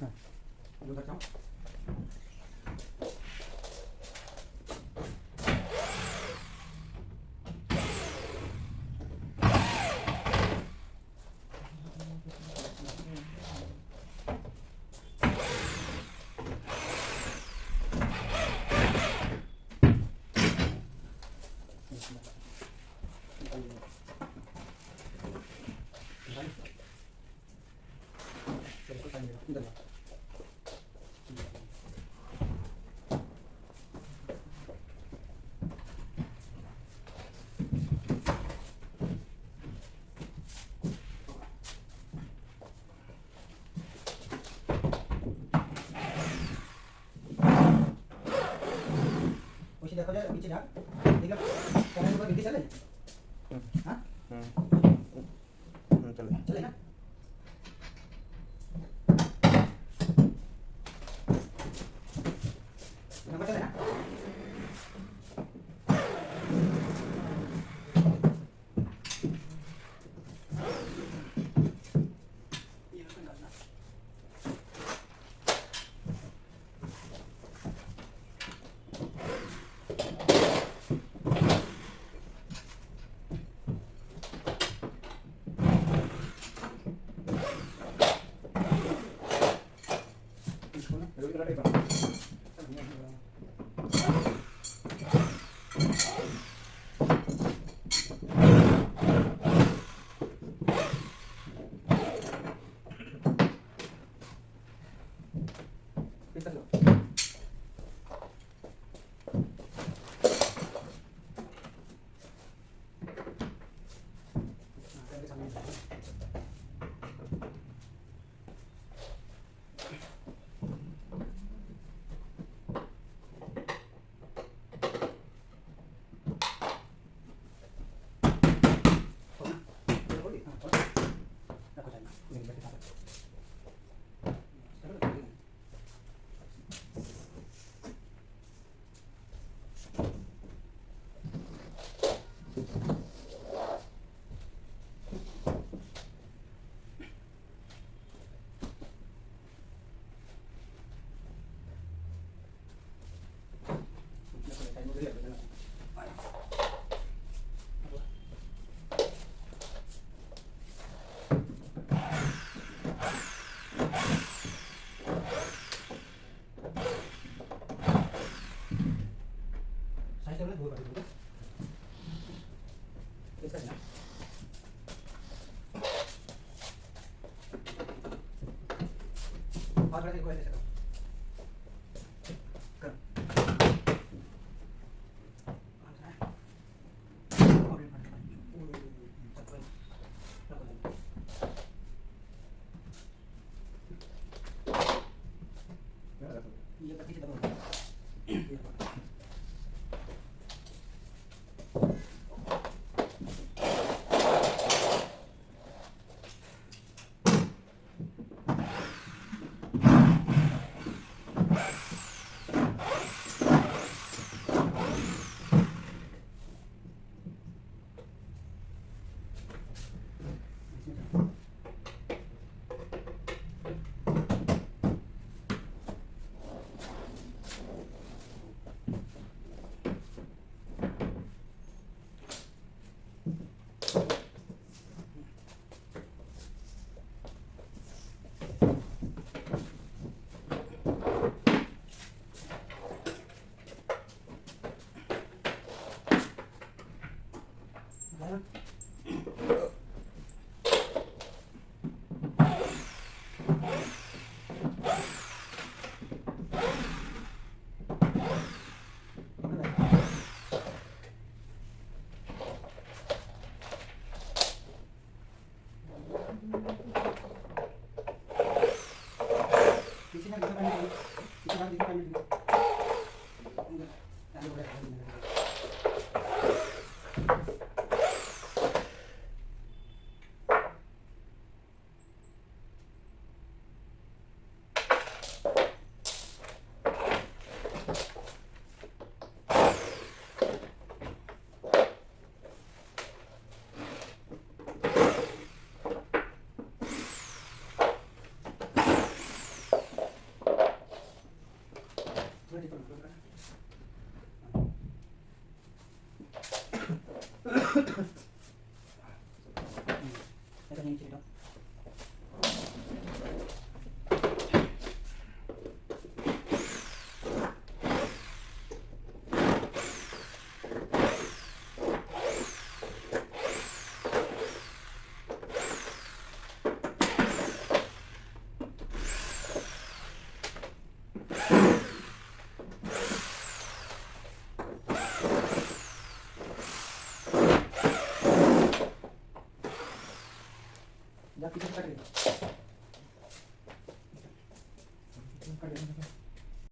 हाँ उधर जाओ। इधर जाओ। उसी देखो जाए पीछे जा देखो कैमरे ऊपर भिंडी चले। हाँ चले चले ना। नंबर चले ना। ये रखो डालना। इसको ना रोटी करा दे। Bisa dulu. Nah, dari sana. Saya sebenarnya dua kali dulu. Bisa ya. और बड़ा देखो ऐसे करो। कर। और ये पड़। सब रखो। ये पत्ती से दबाओ। ये dito lang. Ito na yung dito.